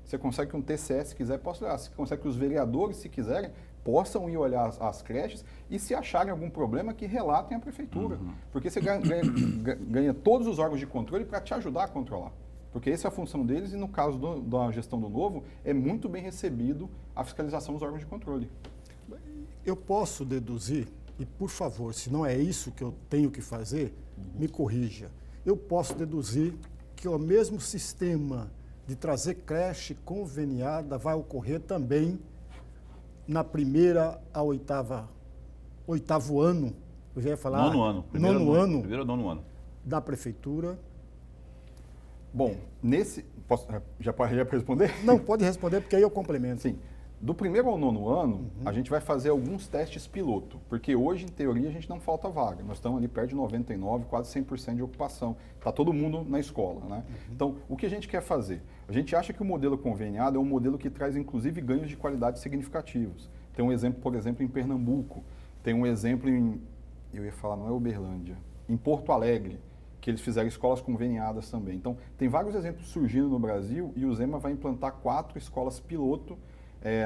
S3: Você consegue que um TCE, se quiser, possa olhar. Você consegue que os vereadores, se quiserem, possam ir olhar as creches e, se acharem algum problema, que relatem à prefeitura. Porque você ganha todos os órgãos de controle para te ajudar a controlar. Porque essa é a função deles e, no caso da gestão do Novo, é muito bem recebido a fiscalização dos órgãos de controle.
S2: Eu posso deduzir, e por favor, se não é isso que eu tenho que fazer, me corrija. Eu posso deduzir que o mesmo sistema de trazer creche conveniada vai ocorrer também na primeira a oitavo ano, eu já ia falar...
S1: Nono ano.
S2: Primeiro
S1: ou nono ano.
S2: Da prefeitura.
S3: Bom, já pode responder?
S2: Não, pode responder, porque aí eu complemento.
S3: Sim. Do primeiro ao nono ano, a gente vai fazer alguns testes piloto, porque hoje, em teoria, a gente não falta vaga. Nós estamos ali perto de 99%, quase 100% de ocupação. Está todo mundo na escola, né? Então, o que a gente quer fazer? A gente acha que o modelo conveniado é um modelo que traz, inclusive, ganhos de qualidade significativos. Tem um exemplo, por exemplo, em Pernambuco. Tem um exemplo eu ia falar, não é Uberlândia, em Porto Alegre, que eles fizeram escolas conveniadas também. Então, tem vários exemplos surgindo no Brasil e o Zema vai implantar 4 escolas piloto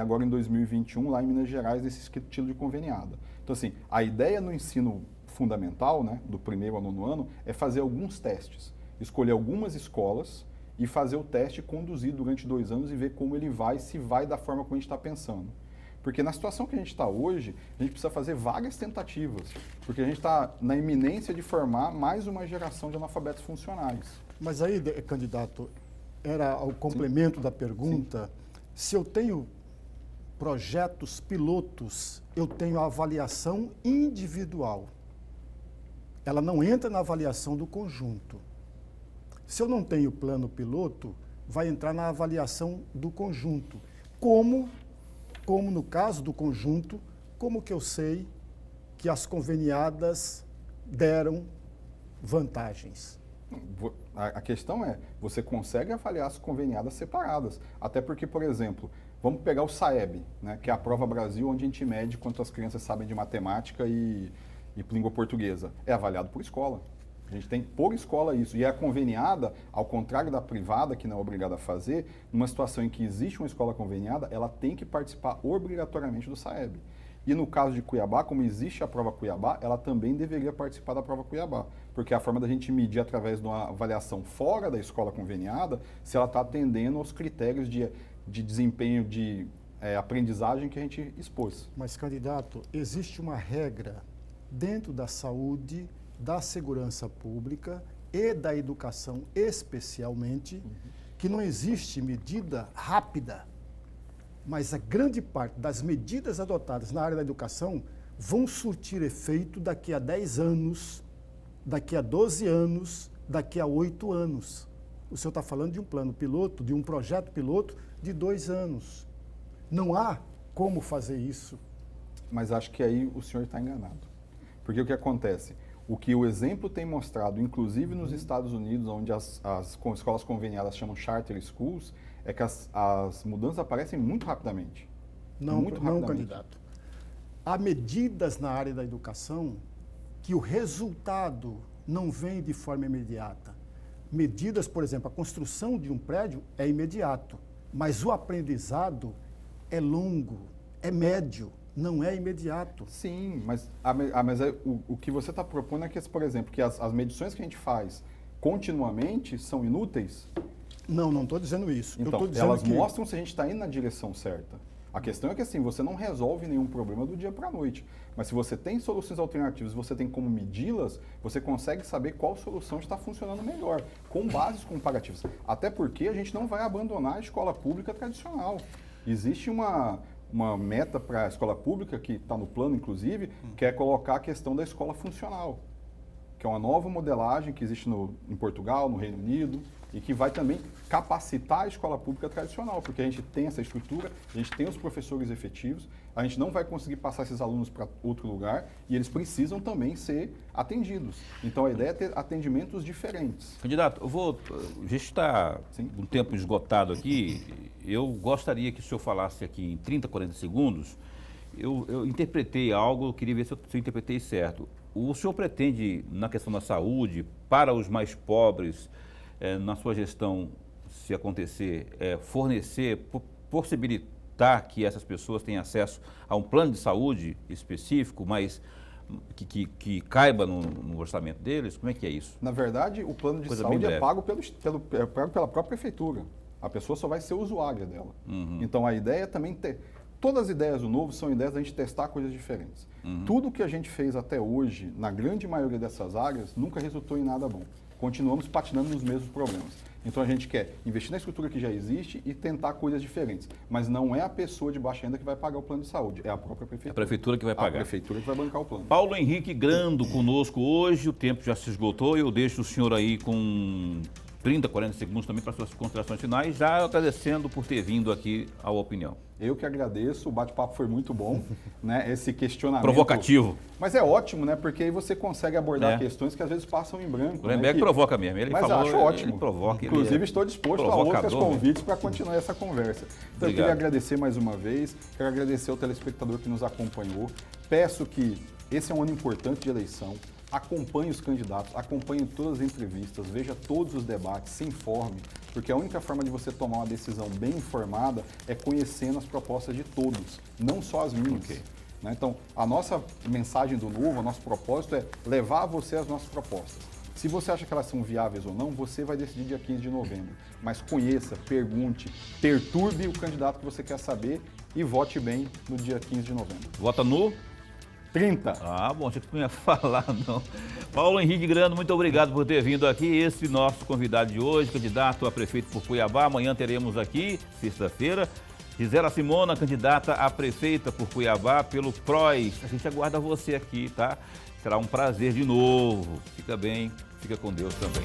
S3: agora em 2021, lá em Minas Gerais, desse estilo de conveniada. Então, assim, a ideia no ensino fundamental, né, do primeiro ao nono ano, é fazer alguns testes. Escolher algumas escolas e fazer o teste, conduzir durante 2 anos e ver como ele vai, se vai da forma como a gente está pensando. Porque na situação que a gente está hoje, a gente precisa fazer várias tentativas, porque a gente está na iminência de formar mais uma geração de analfabetos funcionais.
S2: Mas aí, candidato, era o complemento da pergunta. Sim. Se eu tenho projetos pilotos, eu tenho a avaliação individual. Ela não entra na avaliação do conjunto. Se eu não tenho plano piloto, vai entrar na avaliação do conjunto. Como no caso do conjunto, como que eu sei que as conveniadas deram vantagens?
S3: A questão é, você consegue avaliar as conveniadas separadas. Até porque, por exemplo, vamos pegar o SAEB, né, que é a Prova Brasil, onde a gente mede quanto as crianças sabem de matemática e língua portuguesa. É avaliado por escola. A gente tem por escola isso. E a conveniada, ao contrário da privada, que não é obrigada a fazer, numa situação em que existe uma escola conveniada, ela tem que participar obrigatoriamente do SAEB. E no caso de Cuiabá, como existe a prova Cuiabá, ela também deveria participar da prova Cuiabá. Porque é a forma da gente medir através de uma avaliação fora da escola conveniada, se ela está atendendo aos critérios de desempenho, de aprendizagem que a gente expôs.
S2: Mas, candidato, existe uma regra dentro da saúde, da segurança pública e da educação especialmente, que não existe medida rápida. Mas a grande parte das medidas adotadas na área da educação vão surtir efeito daqui a 10 anos, daqui a 12 anos, daqui a 8 anos. O senhor está falando de um plano piloto, de um projeto piloto de 2 anos. Não há como fazer isso.
S3: Mas acho que aí o senhor está enganado. Porque o que acontece? O que o exemplo tem mostrado, inclusive nos Estados Unidos, onde as escolas conveniadas chamam charter schools, é que as mudanças aparecem muito rapidamente.
S2: Não, candidato. Há medidas na área da educação que o resultado não vem de forma imediata. Medidas, por exemplo, a construção de um prédio é imediato, mas o aprendizado é longo, é médio, não é imediato.
S3: Sim, mas o que você está propondo é que, por exemplo, que as medições que a gente faz continuamente são inúteis?
S2: Não estou dizendo isso.
S3: Então, elas mostram se a gente está indo na direção certa. A questão é que assim, você não resolve nenhum problema do dia para a noite. Mas se você tem soluções alternativas, você tem como medi-las, você consegue saber qual solução está funcionando melhor, com bases comparativas. Até porque a gente não vai abandonar a escola pública tradicional. Existe uma meta para a escola pública, que está no plano, inclusive, que é colocar a questão da escola funcional, que é uma nova modelagem que existe em Portugal, no Reino Unido, e que vai também capacitar a escola pública tradicional, porque a gente tem essa estrutura, a gente tem os professores efetivos, a gente não vai conseguir passar esses alunos para outro lugar e eles precisam também ser atendidos. Então a ideia é ter atendimentos diferentes.
S1: Candidato, a gente está um tempo esgotado aqui, eu gostaria que o senhor falasse aqui em 30, 40 segundos, eu interpretei algo, eu queria ver se eu interpretei certo. O senhor pretende, na questão da saúde, para os mais pobres, na sua gestão, se acontecer, fornecer, possibilitar que essas pessoas tenham acesso a um plano de saúde específico, mas que caiba no orçamento deles? Como é que é isso?
S3: Na verdade, o plano de saúde é pago pela própria prefeitura. A pessoa só vai ser usuária dela. Então, a ideia é também ter... Todas as ideias do Novo são ideias da gente testar coisas diferentes. Tudo que a gente fez até hoje, na grande maioria dessas áreas, nunca resultou em nada bom. Continuamos patinando nos mesmos problemas. Então a gente quer investir na estrutura que já existe e tentar coisas diferentes. Mas não é a pessoa de baixa renda que vai pagar o plano de saúde, é a própria prefeitura.
S1: É a prefeitura que vai pagar.
S3: A prefeitura que vai bancar o plano.
S1: Paulo Henrique Grando conosco hoje, o tempo já se esgotou, eu deixo o senhor aí com 30, 40 segundos também para suas considerações finais, já agradecendo por ter vindo aqui ao Opinião.
S3: Eu que agradeço, o bate-papo foi muito bom, né? Esse questionamento...
S1: Provocativo.
S3: Mas é ótimo, né? Porque aí você consegue abordar questões que às vezes passam em branco.
S1: O Lemberg provoca mesmo, ele falou,
S3: acho ótimo.
S1: Ele provoca.
S3: Inclusive estou disposto a outros convites para continuar essa conversa. Então eu queria agradecer mais uma vez, quero agradecer ao telespectador que nos acompanhou. Peço que esse é um ano importante de eleição. Acompanhe os candidatos, acompanhe todas as entrevistas, veja todos os debates, se informe, porque a única forma de você tomar uma decisão bem informada é conhecendo as propostas de todos, não só as minhas. Né? Então, a nossa mensagem do Novo, o nosso propósito é levar a você as nossas propostas. Se você acha que elas são viáveis ou não, você vai decidir dia 15 de novembro. Mas conheça, pergunte, perturbe o candidato que você quer saber e vote bem no dia 15 de novembro.
S1: Vota no...
S3: 30.
S1: Ah, bom, achei que tu não ia falar, não. Paulo Henrique Grando, muito obrigado por ter vindo aqui. Esse nosso convidado de hoje, candidato a prefeito por Cuiabá. Amanhã teremos aqui, sexta-feira, Gisela Simona, candidata a prefeita por Cuiabá pelo PROS. A gente aguarda você aqui, tá? Será um prazer de novo. Fica bem, fica com Deus também.